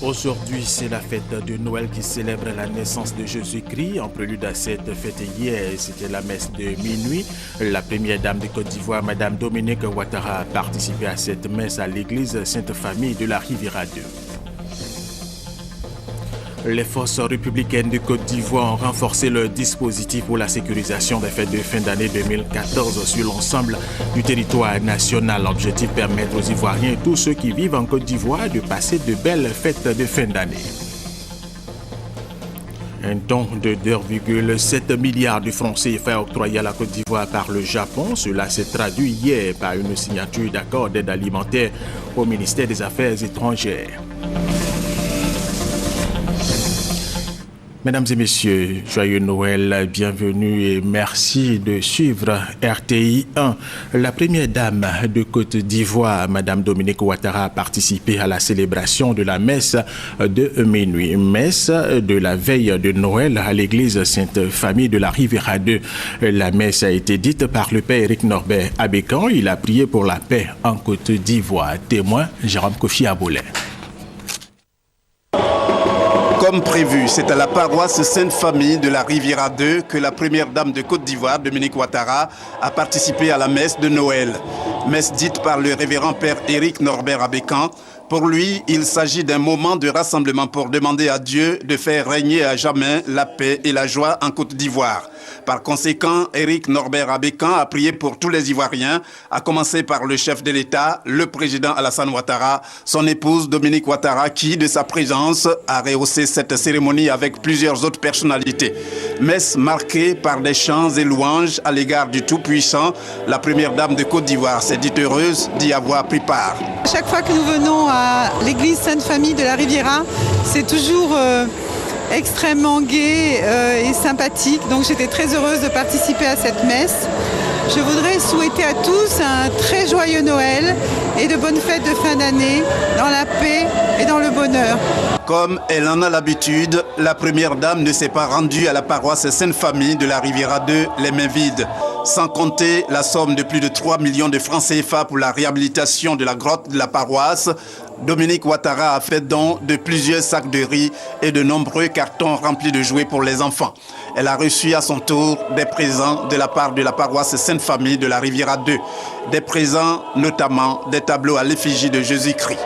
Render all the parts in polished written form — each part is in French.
Aujourd'hui, c'est la fête de Noël qui célèbre la naissance de Jésus-Christ. En prélude à cette fête hier, c'était la messe de minuit. La première dame de Côte d'Ivoire, Madame Dominique Ouattara, a participé à cette messe à l'église Sainte-Famille de la Riviera 2. Les forces républicaines de Côte d'Ivoire ont renforcé le dispositif pour la sécurisation des fêtes de fin d'année 2014 sur l'ensemble du territoire national. L'objectif est de permettre aux Ivoiriens et tous ceux qui vivent en Côte d'Ivoire de passer de belles fêtes de fin d'année. Un don de 2,7 milliards de francs CFA octroyé à la Côte d'Ivoire par le Japon. Cela s'est traduit hier par une signature d'accord d'aide alimentaire au ministère des Affaires étrangères. Mesdames et messieurs, joyeux Noël, bienvenue et merci de suivre RTI 1. La première dame de Côte d'Ivoire, Madame Dominique Ouattara, a participé à la célébration de la messe de minuit. Messe de la veille de Noël à l'église Sainte-Famille de la Riviera 2. La messe a été dite par le père Éric Norbert Abécan. Il a prié pour la paix en Côte d'Ivoire. Témoin, Jérôme Kofi Aboulé. Comme prévu, c'est à la paroisse Sainte-Famille de la Riviera 2 que la première dame de Côte d'Ivoire, Dominique Ouattara, a participé à la messe de Noël. Messe dite par le révérend père Éric Norbert Abécan. Pour lui, il s'agit d'un moment de rassemblement pour demander à Dieu de faire régner à jamais la paix et la joie en Côte d'Ivoire. Par conséquent, Éric Norbert Abécan a prié pour tous les Ivoiriens, à commencer par le chef de l'État, le président Alassane Ouattara, son épouse Dominique Ouattara, qui, de sa présence, a rehaussé cette cérémonie avec plusieurs autres personnalités. Messe marquée par des chants et louanges à l'égard du Tout-Puissant, la première dame de Côte d'Ivoire s'est dite heureuse d'y avoir pris part. Chaque fois que nous venons à l'église Sainte-Famille de la Riviera, c'est toujours extrêmement gai et sympathique. Donc j'étais très heureuse de participer à cette messe. Je voudrais souhaiter à tous un très joyeux Noël et de bonnes fêtes de fin d'année dans la paix et dans le bonheur. Comme elle en a l'habitude, la première dame ne s'est pas rendue à la paroisse Sainte-Famille de la Riviera 2 les mains vides. Sans compter la somme de plus de 3 millions de francs CFA pour la réhabilitation de la grotte de la paroisse, Dominique Ouattara a fait don de plusieurs sacs de riz et de nombreux cartons remplis de jouets pour les enfants. Elle a reçu à son tour des présents de la part de la paroisse Sainte-Famille de la Riviera 2. Des présents, notamment des tableaux à l'effigie de Jésus-Christ.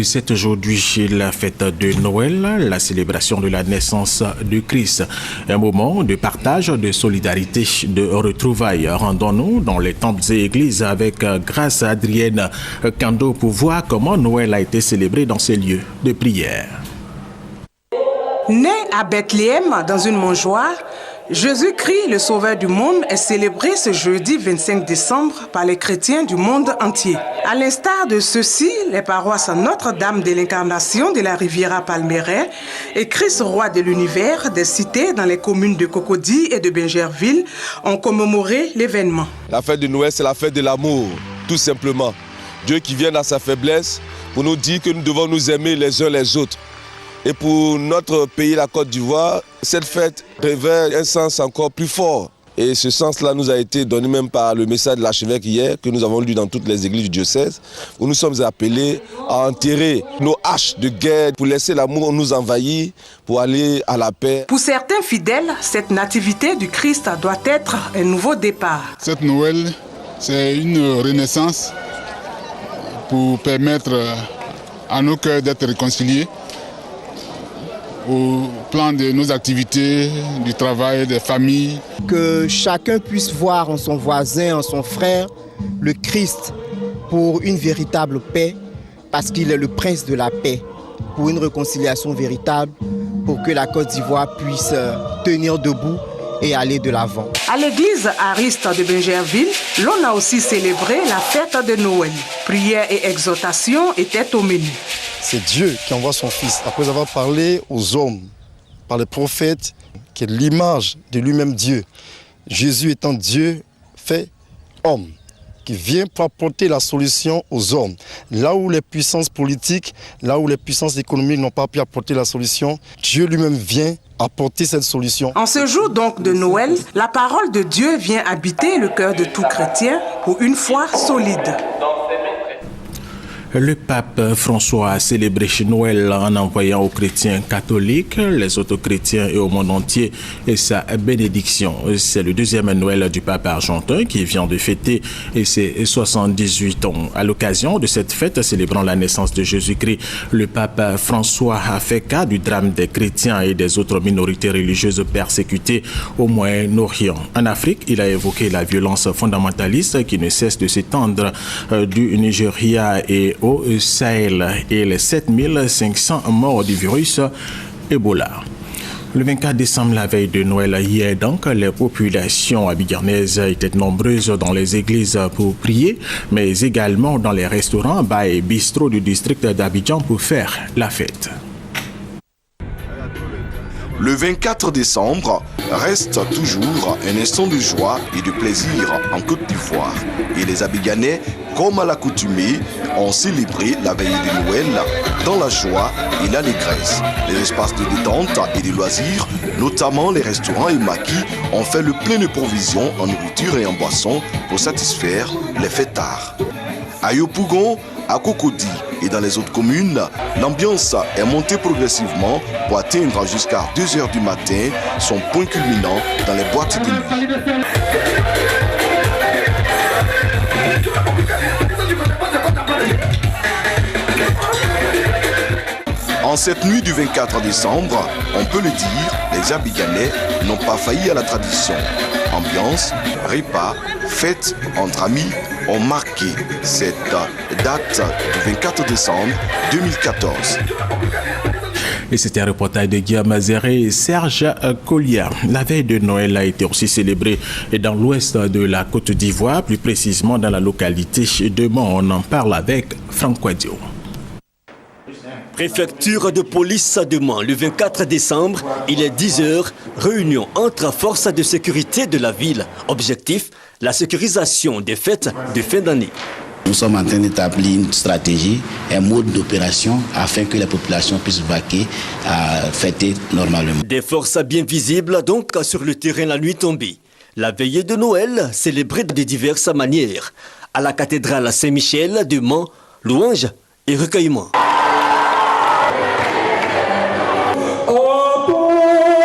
C'est aujourd'hui la fête de Noël, la célébration de la naissance de Christ. Un moment de partage, de solidarité, de retrouvailles. Rendons-nous dans les temples et églises avec grâce à Adrienne Kando pour voir comment Noël a été célébré dans ces lieux de prière. Né à Bethléem dans une mangeoire, Jésus-Christ, le Sauveur du monde, est célébré ce jeudi 25 décembre par les chrétiens du monde entier. À l'instar de ceux-ci, les paroisses Notre-Dame de l'Incarnation de la Riviera Palmeraie et Christ Roi de l'Univers des cités dans les communes de Cocody et de Bingerville ont commémoré l'événement. La fête de Noël, c'est la fête de l'amour, tout simplement. Dieu qui vient dans sa faiblesse pour nous dire que nous devons nous aimer les uns les autres. Et pour notre pays, la Côte d'Ivoire, cette fête révèle un sens encore plus fort. Et ce sens-là nous a été donné même par le message de l'archevêque hier, que nous avons lu dans toutes les églises du diocèse, où nous sommes appelés à enterrer nos haches de guerre pour laisser l'amour nous envahir, pour aller à la paix. Pour certains fidèles, cette nativité du Christ doit être un nouveau départ. Cette Noël, c'est une renaissance pour permettre à nos cœurs d'être réconciliés au plan de nos activités, du travail, des familles. Que chacun puisse voir en son voisin, en son frère, le Christ pour une véritable paix, parce qu'il est le prince de la paix, pour une réconciliation véritable, pour que la Côte d'Ivoire puisse tenir debout et aller de l'avant. À l'église Ariste de Bingerville, l'on a aussi célébré la fête de Noël. Prières et exhortations étaient au menu. C'est Dieu qui envoie son Fils, après avoir parlé aux hommes, par les prophètes, qui est l'image de lui-même Dieu. Jésus étant Dieu fait homme, qui vient pour apporter la solution aux hommes. Là où les puissances politiques, là où les puissances économiques n'ont pas pu apporter la solution, Dieu lui-même vient apporter cette solution. En ce jour donc de Noël, la parole de Dieu vient habiter le cœur de tout chrétien pour une foi solide. Le pape François a célébré Noël en envoyant aux chrétiens catholiques, les autres chrétiens et au monde entier sa bénédiction. C'est le deuxième Noël du pape argentin qui vient de fêter ses 78 ans. À l'occasion de cette fête célébrant la naissance de Jésus-Christ, le pape François a fait cas du drame des chrétiens et des autres minorités religieuses persécutées au Moyen-Orient. En Afrique, il a évoqué la violence fondamentaliste qui ne cesse de s'étendre du Nigeria et au Sahel et les 7500 morts du virus Ebola. Le 24 décembre, la veille de Noël, hier donc, les populations abidjanaises étaient nombreuses dans les églises pour prier, mais également dans les restaurants, bars et bistrots du district d'Abidjan pour faire la fête. Le 24 décembre reste toujours un instant de joie et de plaisir en Côte d'Ivoire. Et les Abidjanais, comme à l'accoutumée, ont célébré la veille de Noël dans la joie et l'allégresse. Les espaces de détente et de loisirs, notamment les restaurants et maquis, ont fait le plein de provisions en nourriture et en boissons pour satisfaire les fêtards. À Yopougon, à Cocody et dans les autres communes, l'ambiance est montée progressivement pour atteindre jusqu'à 2h du matin son point culminant dans les boîtes de nuit. En cette nuit du 24 décembre, on peut le dire, les Abidjanais n'ont pas failli à la tradition. Ambiance, repas, fêtes entre amis ont marqué cette date du 24 décembre 2014. Et c'était un reportage de Guillaume Mazéré et Serge Collier. La veille de Noël a été aussi célébrée dans l'ouest de la Côte d'Ivoire, plus précisément dans la localité de Mont. On en parle avec Franck Quadio. Préfecture de police de Mont, le 24 décembre, il est 10h, réunion entre forces de sécurité de la ville. Objectif, la sécurisation des fêtes de fin d'année. Nous sommes en train d'établir une stratégie, un mode d'opération afin que les populations puissent vaquer à fêter normalement. Des forces bien visibles donc sur le terrain la nuit tombée. La veillée de Noël célébrée de diverses manières. À la cathédrale Saint-Michel de Mont, louanges et recueillements.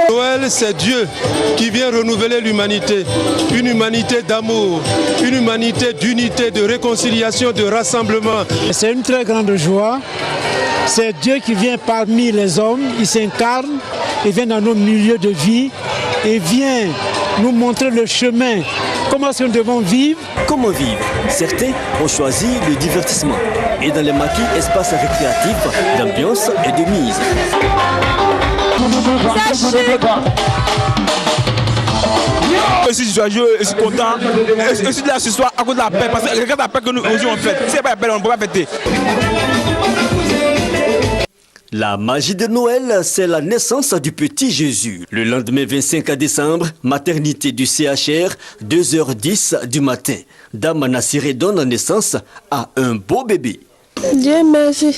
Noël, c'est Dieu qui vient renouveler l'humanité. Une humanité d'amour, une humanité d'unité, de réconciliation, de rassemblement. C'est une très grande joie. C'est Dieu qui vient parmi les hommes, il s'incarne, il vient dans nos milieux de vie, et vient nous montrer le chemin. Comment est-ce que nous devons vivre? Comment vivre? Certains ont choisi le divertissement. Et dans les maquis, espaces récréatifs, d'ambiance et de mise. Je suis joyeux, je suis content. Je suis là ce soir à cause de la paix. Parce que regarde la paix que nous aujourd'hui on fait. Si c'est pas la paix, on ne peut pas fêter. La magie de Noël, c'est la naissance du petit Jésus. Le lendemain 25 décembre, maternité du CHR, 2h10 du matin. Dame Nassiré donne naissance à un beau bébé. Dieu merci.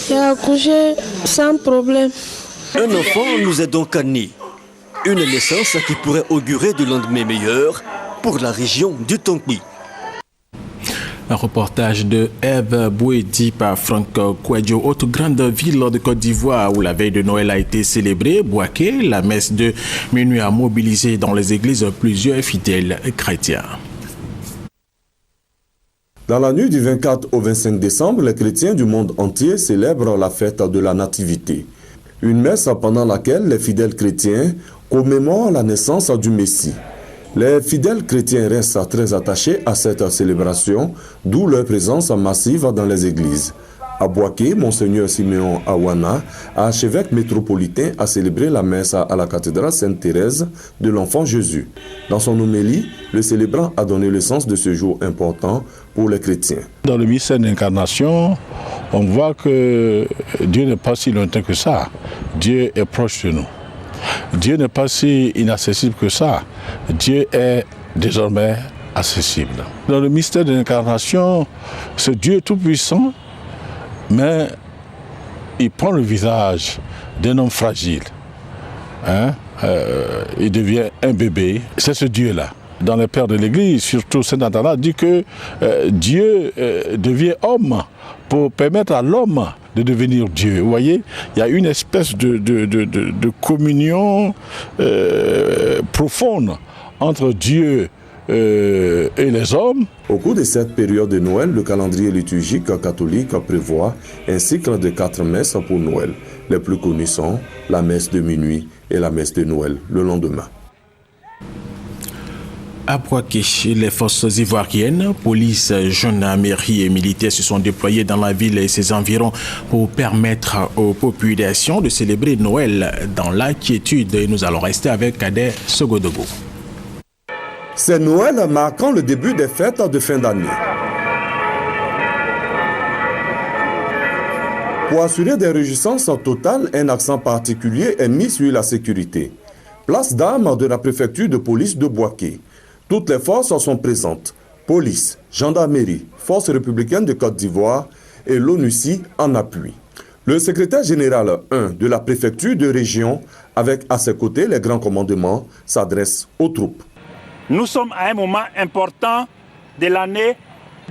J'ai accouché sans problème. Un enfant nous est donc né. Une naissance qui pourrait augurer de lendemain meilleur pour la région du Tonki. Un reportage de Eve Bouedi par Franck Quadio, autre grande ville de Côte d'Ivoire où la veille de Noël a été célébrée. Bouaké, la messe de minuit a mobilisé dans les églises plusieurs fidèles chrétiens. Dans la nuit du 24 au 25 décembre, les chrétiens du monde entier célèbrent la fête de la Nativité. Une messe pendant laquelle les fidèles chrétiens commémorent la naissance du Messie. Les fidèles chrétiens restent très attachés à cette célébration, d'où leur présence massive dans les églises. À Bouaké, Monseigneur Siméon Awana, archevêque métropolitain, a célébré la messe à la cathédrale Sainte-Thérèse de l'Enfant Jésus. Dans son homélie, le célébrant a donné le sens de ce jour important pour les chrétiens. Dans le mystère d'incarnation, on voit que Dieu n'est pas si lointain que ça. Dieu est proche de nous. Dieu n'est pas si inaccessible que ça. Dieu est désormais accessible. Dans le mystère de l'incarnation, ce Dieu tout-puissant, mais il prend le visage d'un homme fragile. Il devient un bébé. C'est ce Dieu-là. dans les pères de l'Église, surtout Saint Athanasie, dit que Dieu devient homme pour permettre à l'homme de devenir Dieu. Vous voyez, il y a une espèce de communion profonde entre Dieu et les hommes. Au cours de cette période de Noël, le calendrier liturgique catholique prévoit un cycle de 4 messes pour Noël. Les plus connues sont la messe de minuit et la messe de Noël le lendemain. À Bouaké, les forces ivoiriennes, police, gendarmerie et militaires se sont déployés dans la ville et ses environs pour permettre aux populations de célébrer Noël dans la quiétude. Et nous allons rester avec Kader Sogodogo. C'est Noël marquant le début des fêtes de fin d'année. Pour assurer des réjouissances totales, un accent particulier est mis sur la sécurité. Place d'armes de la préfecture de police de Bouaké. Toutes les forces sont présentes. Police, gendarmerie, forces républicaines de Côte d'Ivoire et l'ONUCI en appui. Le secrétaire général 1 de la préfecture de région, avec à ses côtés les grands commandements, s'adresse aux troupes. Nous sommes à un moment important de l'année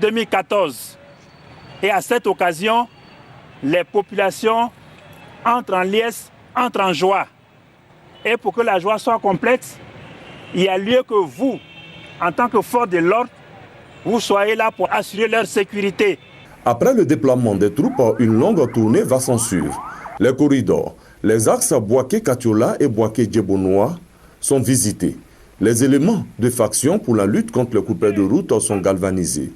2014. Et à cette occasion, les populations entrent en liesse, entrent en joie. Et pour que la joie soit complète, il y a lieu que vous, en tant que force de l'ordre, vous soyez là pour assurer leur sécurité. Après le déploiement des troupes, une longue tournée va s'en suivre. Les corridors, les axes Bouaké-Katiola et Bouaké-Djebonoa sont visités. Les éléments de faction pour la lutte contre les coupeurs de route sont galvanisés.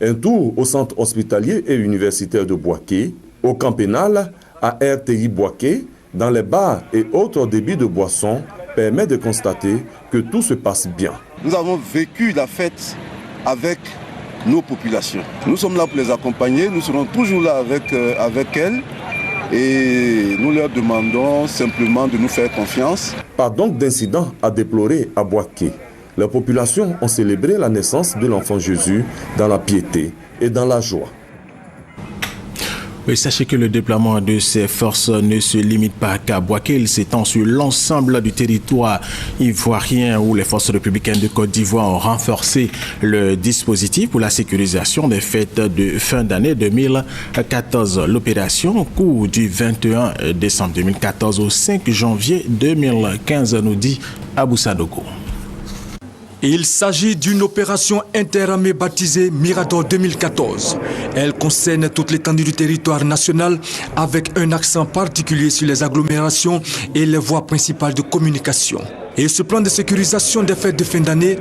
Un tour au centre hospitalier et universitaire de Bouaké, au camp pénal, à RTI Bouaké, dans les bars et autres débits de boissons, permet de constater que tout se passe bien. Nous avons vécu la fête avec nos populations. Nous sommes là pour les accompagner, nous serons toujours là avec elles et nous leur demandons simplement de nous faire confiance. Pas donc d'incident à déplorer à Bouaké. Les populations ont célébré la naissance de l'enfant Jésus dans la piété et dans la joie. Oui, sachez que le déploiement de ces forces ne se limite pas qu'à Bouaké, il s'étend sur l'ensemble du territoire ivoirien où les forces républicaines de Côte d'Ivoire ont renforcé le dispositif pour la sécurisation des fêtes de fin d'année 2014. L'opération court du 21 décembre 2014 au 5 janvier 2015, nous dit Abou Sadogo. Il s'agit d'une opération interarmée baptisée Mirador 2014. Elle concerne toute l'étendue du territoire national avec un accent particulier sur les agglomérations et les voies principales de communication. Et ce plan de sécurisation des fêtes de fin d'année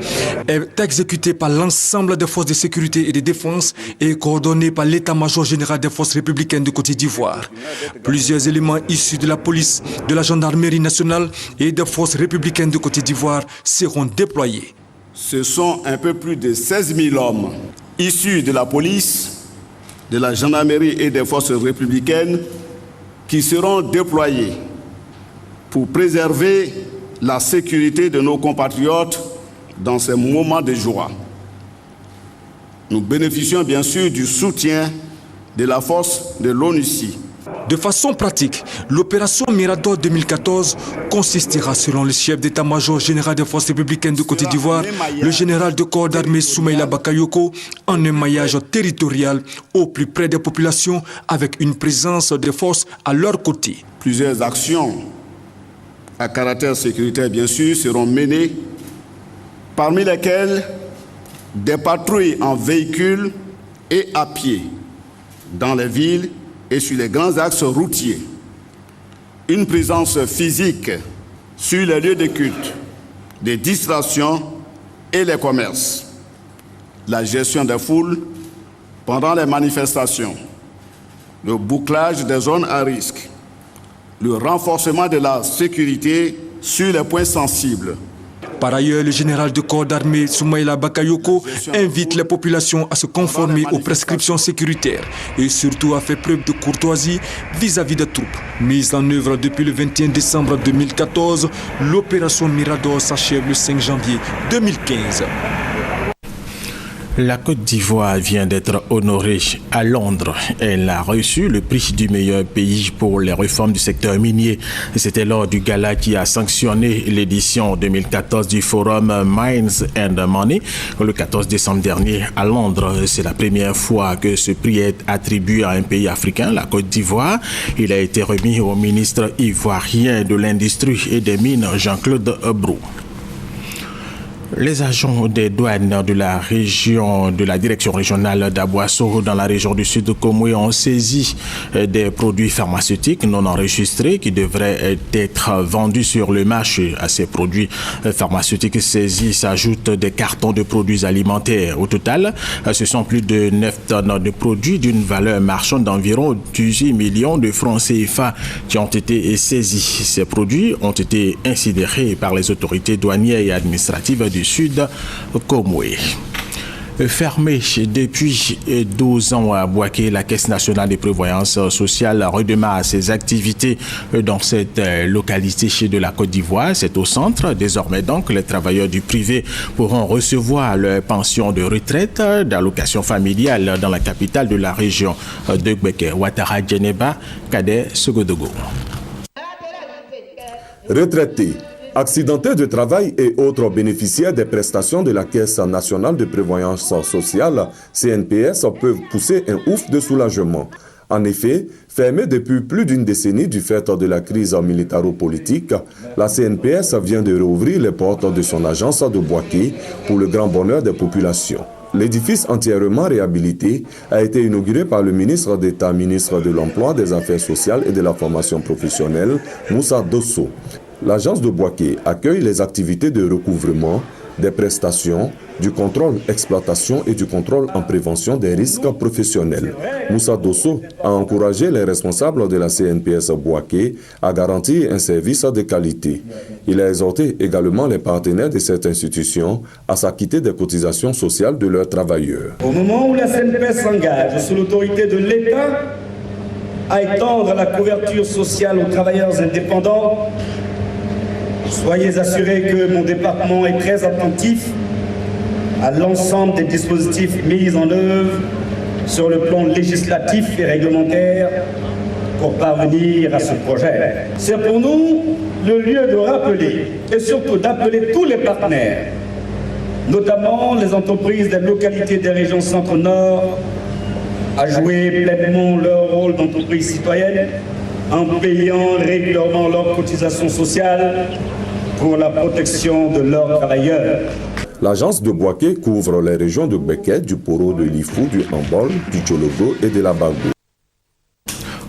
est exécuté par l'ensemble des forces de sécurité et de défense et coordonné par l'état-major général des forces républicaines de Côte d'Ivoire. Plusieurs éléments issus de la police, de la gendarmerie nationale et des forces républicaines de Côte d'Ivoire seront déployés. Ce sont un peu plus de 16 000 hommes issus de la police, de la gendarmerie et des forces républicaines qui seront déployés pour préserver la sécurité de nos compatriotes dans ces moments de joie. Nous bénéficions bien sûr du soutien de la force de l'ONUCI. De façon pratique, l'opération Mirador 2014 consistera, selon le chef d'état-major général des forces républicaines de Côte d'Ivoire, le général de corps d'armée Soumaïla Bakayoko, en un maillage territorial au plus près des populations avec une présence des forces à leur côté. Plusieurs actions à caractère sécuritaire, bien sûr, seront menées, parmi lesquelles des patrouilles en véhicule et à pied dans les villes et sur les grands axes routiers, une présence physique sur les lieux de culte, des distractions et les commerces, la gestion des foules pendant les manifestations, le bouclage des zones à risque, le renforcement de la sécurité sur les points sensibles. Par ailleurs, le général de corps d'armée Soumaïla Bakayoko invite les populations à se conformer aux prescriptions sécuritaires et surtout à faire preuve de courtoisie vis-à-vis des troupes. Mise en œuvre depuis le 21 décembre 2014, l'opération Mirador s'achève le 5 janvier 2015. La Côte d'Ivoire vient d'être honorée à Londres. Elle a reçu le prix du meilleur pays pour les réformes du secteur minier. C'était lors du gala qui a sanctionné l'édition 2014 du forum Mines and Money le 14 décembre dernier à Londres. C'est la première fois que ce prix est attribué à un pays africain, la Côte d'Ivoire. Il a été remis au ministre ivoirien de l'Industrie et des Mines, Jean-Claude Brou. Les agents des douanes de la région, de la direction régionale d'Aboisseau dans la région du Sud Komoué ont saisi des produits pharmaceutiques non enregistrés qui devraient être vendus sur le marché. À ces produits pharmaceutiques saisis s'ajoutent des cartons de produits alimentaires. Au total, ce sont plus de 9 tonnes de produits d'une valeur marchande d'environ 18 millions de francs CFA qui ont été saisis. Ces produits ont été incinérés par les autorités douanières et administratives du Sud Komoué. Fermée depuis 12 ans à Bouaké, la Caisse nationale de prévoyance sociale redémarre ses activités dans cette localité de la Côte d'Ivoire. C'est au centre. Désormais donc, les travailleurs du privé pourront recevoir leur pension de retraite d'allocation familiale dans la capitale de la région de Gbeke, Ouattara, Djeneba, Kader, Sogodogo. Retraités, accidentés de travail et autres bénéficiaires des prestations de la Caisse nationale de prévoyance sociale, CNPS, peuvent pousser un ouf de soulagement. En effet, fermée depuis plus d'une décennie du fait de la crise militaro-politique, la CNPS vient de rouvrir les portes de son agence de Bouaké pour le grand bonheur des populations. L'édifice entièrement réhabilité a été inauguré par le ministre d'État, ministre de l'Emploi, des Affaires sociales et de la formation professionnelle, Moussa Dosso. L'agence de Bouaké accueille les activités de recouvrement, des prestations, du contrôle exploitation et du contrôle en prévention des risques professionnels. Moussa Dosso a encouragé les responsables de la CNPS Bouaké à garantir un service de qualité. Il a exhorté également les partenaires de cette institution à s'acquitter des cotisations sociales de leurs travailleurs. Au moment où la CNPS s'engage sous l'autorité de l'État à étendre la couverture sociale aux travailleurs indépendants, soyez assurés que mon département est très attentif à l'ensemble des dispositifs mis en œuvre sur le plan législatif et réglementaire pour parvenir à ce projet. C'est pour nous le lieu de rappeler et surtout d'appeler tous les partenaires, notamment les entreprises des localités des régions centre-nord, à jouer pleinement leur rôle d'entreprise citoyenne en payant régulièrement leurs cotisations sociales pour la protection de leurs travailleurs. L'agence de Bouaké couvre les régions de Gbeke, du Poro, de l'Ifou, du Hambol, du Tchologo et de la Bagou.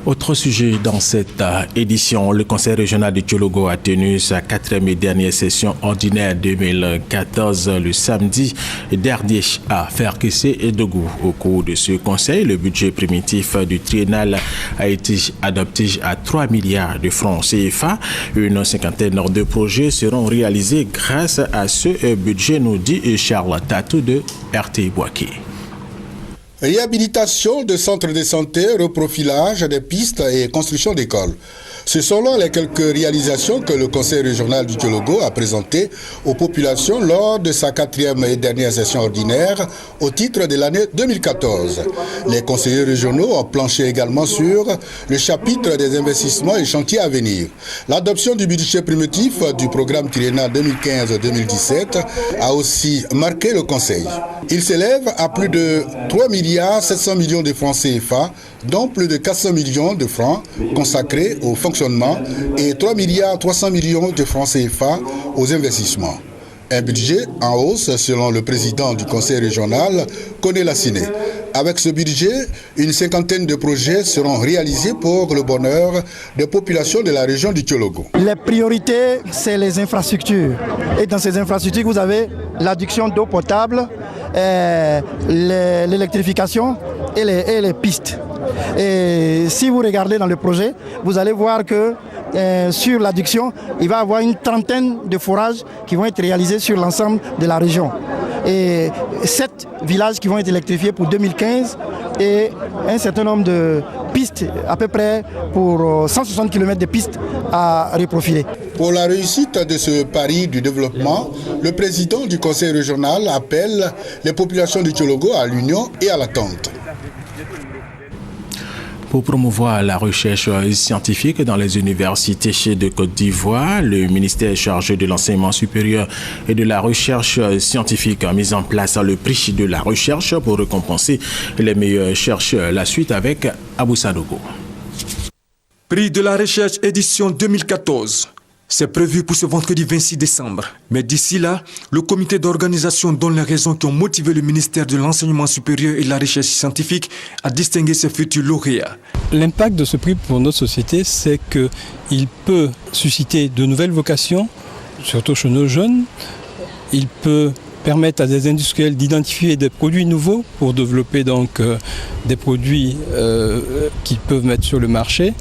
Autre sujet dans cette édition, le Conseil régional de Tchologo a tenu sa 4e et dernière session ordinaire 2014 le samedi dernier à Ferkessé et Dougou. Au cours de ce conseil, le budget primitif du triennal a été adopté à 3 milliards de francs CFA. Une cinquantaine de projets seront réalisés grâce à ce budget, nous dit Charles Tatou de RTI Bouaké. Réhabilitation de centres de santé, reprofilage des pistes et construction d'écoles. Ce sont là les quelques réalisations que le Conseil régional du Tchologo a présentées aux populations lors de sa 4e et dernière session ordinaire au titre de l'année 2014. Les conseillers régionaux ont planché également sur le chapitre des investissements et chantiers à venir. L'adoption du budget primitif du programme triennal 2015-2017 a aussi marqué le Conseil. Il s'élève à plus de 3 milliards 700 millions de francs CFA, dont plus de 400 millions de francs consacrés au fonctionnement et 3 milliards 300 millions de francs CFA aux investissements. Un budget en hausse selon le président du conseil régional, Koné Lassiné. Avec ce budget, une cinquantaine de projets seront réalisés pour le bonheur des populations de la région du Tchologo. Les priorités, c'est les infrastructures. Et dans ces infrastructures, vous avez l'adduction d'eau potable, l'électrification et les pistes. Et si vous regardez dans le projet, vous allez voir que sur l'adduction, il va y avoir une trentaine de forages qui vont être réalisés sur l'ensemble de la région. Et 7 villages qui vont être électrifiés pour 2015 et un certain nombre pistes, à peu près pour 160 km de pistes à reprofiler. Pour la réussite de ce pari du développement, le président du conseil régional appelle les populations du Tchologo à l'union et à l'attente. Pour promouvoir la recherche scientifique dans les universités de Côte d'Ivoire, le ministère chargé de l'enseignement supérieur et de la recherche scientifique a mis en place le prix de la recherche pour récompenser les meilleurs chercheurs. La suite avec Abou Sanogo. Prix de la recherche édition 2014. C'est prévu pour ce vendredi 26 décembre. Mais d'ici là, le comité d'organisation donne les raisons qui ont motivé le ministère de l'Enseignement supérieur et de la recherche scientifique à distinguer ses futurs lauréats. L'impact de ce prix pour notre société, c'est qu'il peut susciter de nouvelles vocations, surtout chez nos jeunes. Il peut permettre à des industriels d'identifier des produits nouveaux pour développer donc des produits qu'ils peuvent mettre sur le marché.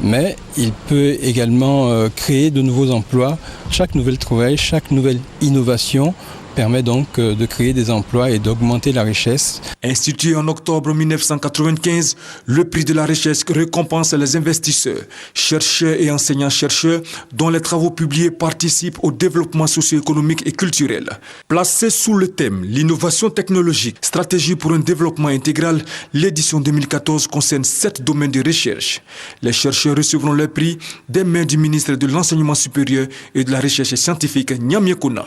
Mais il peut également créer de nouveaux emplois. Chaque nouvelle trouvaille, chaque nouvelle innovation permet donc de créer des emplois et d'augmenter la richesse. Institué en octobre 1995, le prix de la recherche récompense les investisseurs, chercheurs et enseignants-chercheurs dont les travaux publiés participent au développement socio-économique et culturel. Placé sous le thème « L'innovation technologique, stratégie pour un développement intégral », l'édition 2014 concerne 7 domaines de recherche. Les chercheurs recevront le prix des mains du ministre de l'Enseignement supérieur et de la recherche scientifique Niamey Kouna.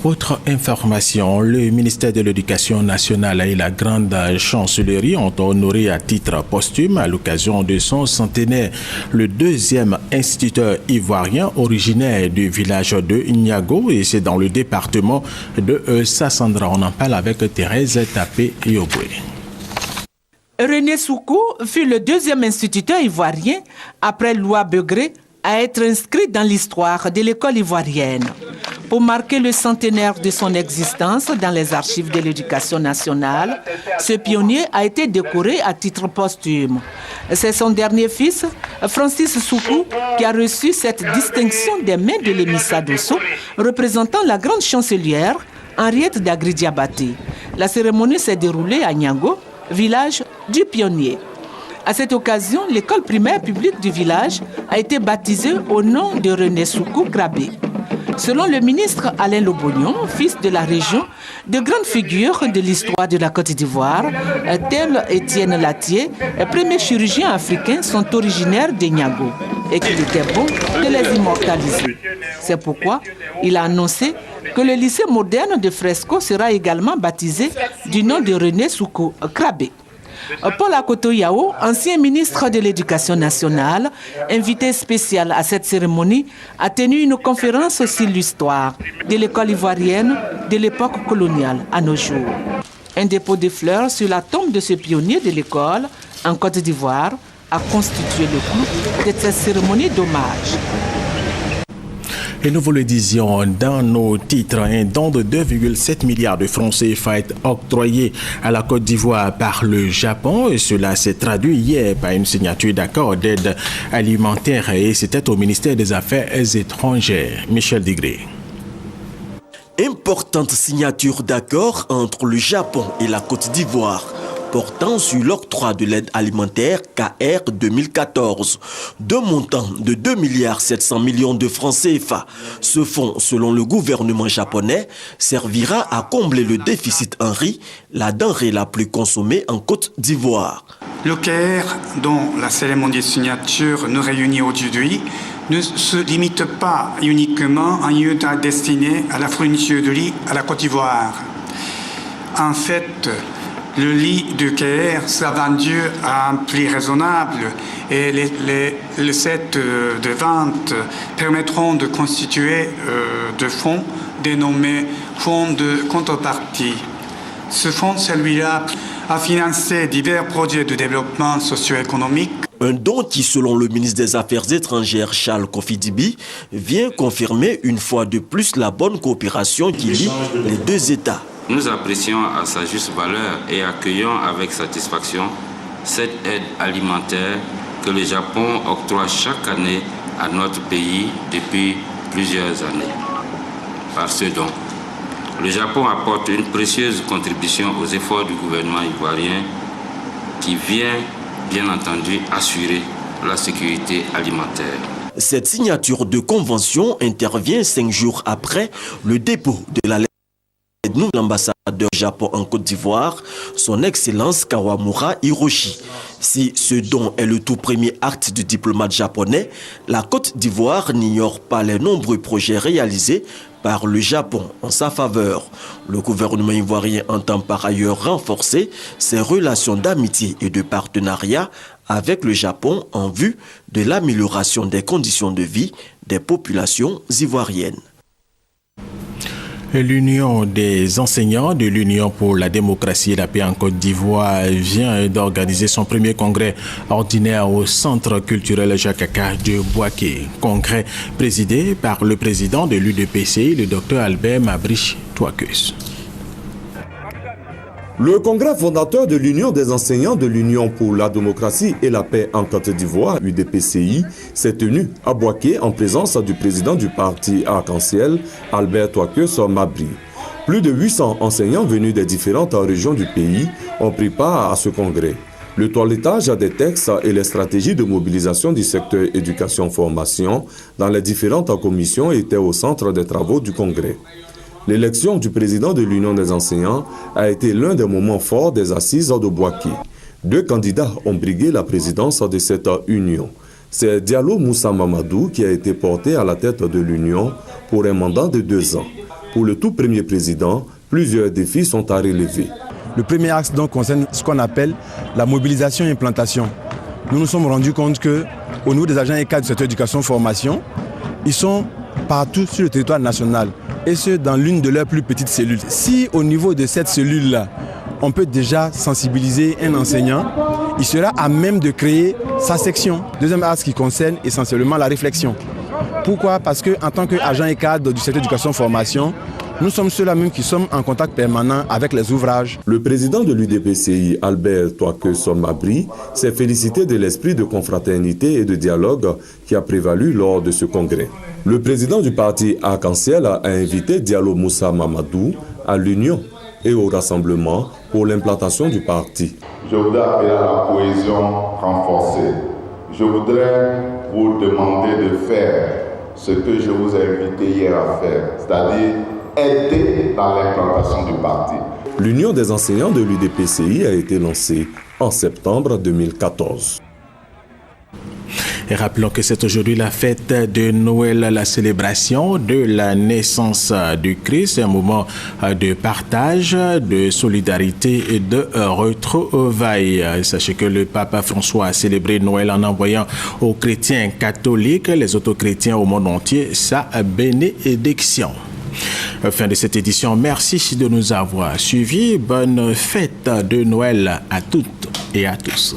Autre information, le ministère de l'Éducation nationale et la Grande Chancellerie ont honoré à titre posthume, à l'occasion de son centenaire, le deuxième instituteur ivoirien originaire du village de Niago, et c'est dans le département de Sassandra. On en parle avec Thérèse Tapé-Yoboué. René Soukou fut le deuxième instituteur ivoirien, après Loua Begré, à être inscrit dans l'histoire de l'école ivoirienne. Pour marquer le centenaire de son existence dans les archives de l'éducation nationale, ce pionnier a été décoré à titre posthume. C'est son dernier fils, Francis Soukou, qui a reçu cette distinction des mains de l'émissa Dosso, représentant la grande chancelière Henriette Dagri-Diabaté. La cérémonie s'est déroulée à Niago, village du pionnier. À cette occasion, l'école primaire publique du village a été baptisée au nom de René Soukou Grabé. Selon le ministre Alain Lobognon, fils de la région, de grandes figures de l'histoire de la Côte d'Ivoire, tels Étienne Latier, premier chirurgien africain, sont originaires de Niago et qu'il était bon de les immortaliser. C'est pourquoi il a annoncé que le lycée moderne de Fresco sera également baptisé du nom de René Soukou Grabé. Paul Akoto Yao, ancien ministre de l'Éducation nationale, invité spécial à cette cérémonie, a tenu une conférence sur l'histoire de l'école ivoirienne de l'époque coloniale à nos jours. Un dépôt de fleurs sur la tombe de ce pionnier de l'école en Côte d'Ivoire a constitué le clou de cette cérémonie d'hommage. Et nous vous le disions dans nos titres, un don de 2,7 milliards de francs CFA est octroyé à la Côte d'Ivoire par le Japon. Et cela s'est traduit hier par une signature d'accord d'aide alimentaire et c'était au ministère des Affaires étrangères. Michel Digré. Importante signature d'accord entre le Japon et la Côte d'Ivoire portant sur l'octroi de l'aide alimentaire KR 2014, de montant de 2,7 milliards de francs CFA. Ce fonds, selon le gouvernement japonais, servira à combler le déficit en riz, la denrée la plus consommée en Côte d'Ivoire. Le KR, dont la cérémonie de signature nous réunit aujourd'hui, ne se limite pas uniquement à une aide destinée à la fourniture de riz à la Côte d'Ivoire. En fait, le riz de KR sera vendu à un prix raisonnable et les recettes de vente permettront de constituer de fonds dénommés fonds de contrepartie. Ce fonds servira à financer divers projets de développement socio-économique. Un don qui, selon le ministre des Affaires étrangères Charles Kofi Dibi, vient confirmer une fois de plus la bonne coopération qui lie les deux États. Nous apprécions à sa juste valeur et accueillons avec satisfaction cette aide alimentaire que le Japon octroie chaque année à notre pays depuis plusieurs années. Par ce don, le Japon apporte une précieuse contribution aux efforts du gouvernement ivoirien qui vient, bien entendu, assurer la sécurité alimentaire. Cette signature de convention intervient 5 jours après le dépôt de la lettre du nouvel ambassadeur Japon en Côte d'Ivoire, son Excellence Kawamura Hiroshi. Si ce don est le tout premier acte du diplomate japonais, la Côte d'Ivoire n'ignore pas les nombreux projets réalisés par le Japon en sa faveur. Le gouvernement ivoirien entend par ailleurs renforcer ses relations d'amitié et de partenariat avec le Japon en vue de l'amélioration des conditions de vie des populations ivoiriennes. L'Union des enseignants de l'Union pour la démocratie et la paix en Côte d'Ivoire vient d'organiser son premier congrès ordinaire au Centre culturel Jacques Aka de Bouaké. Congrès présidé par le président de l'UDPCI, le Dr Albert Mabrich Touakeus. Le congrès fondateur de l'Union des enseignants de l'Union pour la démocratie et la paix en Côte d'Ivoire, UDPCI, s'est tenu à Bouaké en présence du président du parti Arc-en-Ciel, Albert Touakeus Mabri. Plus de 800 enseignants venus des différentes régions du pays ont pris part à ce congrès. Le toilettage des textes et les stratégies de mobilisation du secteur éducation-formation dans les différentes commissions étaient au centre des travaux du congrès. L'élection du président de l'Union des enseignants a été l'un des moments forts des assises de Bouaké. 2 candidats ont brigué la présidence de cette union. C'est Diallo Moussa Mamadou qui a été porté à la tête de l'union pour un mandat de 2 ans. Pour le tout premier président, plusieurs défis sont à relever. Le premier axe donc concerne ce qu'on appelle la mobilisation et implantation. Nous nous sommes rendus compte qu'au niveau des agents et cadres de cette éducation-formation, ils sont partout sur le territoire national, et ce dans l'une de leurs plus petites cellules. Si au niveau de cette cellule-là, on peut déjà sensibiliser un enseignant, il sera à même de créer sa section. Deuxième axe qui concerne essentiellement la réflexion. Pourquoi? Parce qu'en tant qu'agent et cadre du secteur d'éducation-formation, nous sommes ceux-là même qui sommes en contact permanent avec les ouvrages. Le président de l'UDPCI, Albert Touakeus Mabri, s'est félicité de l'esprit de confraternité et de dialogue qui a prévalu lors de ce congrès. Le président du parti Arc-en-Ciel a invité Diallo Moussa Mamadou à l'union et au rassemblement pour l'implantation du parti. Je voudrais appeler à la cohésion renforcée. Je voudrais vous demander de faire ce que je vous ai invité hier à faire, c'est-à-dire aider dans l'implantation du parti. L'Union des enseignants de l'UDPCI a été lancée en septembre 2014. Et rappelons que c'est aujourd'hui la fête de Noël, la célébration de la naissance du Christ, un moment de partage, de solidarité et de retrouvailles. Sachez que le pape François a célébré Noël en envoyant aux chrétiens catholiques, les autres chrétiens au monde entier, sa bénédiction. Fin de cette édition, merci de nous avoir suivis. Bonne fête de Noël à toutes et à tous.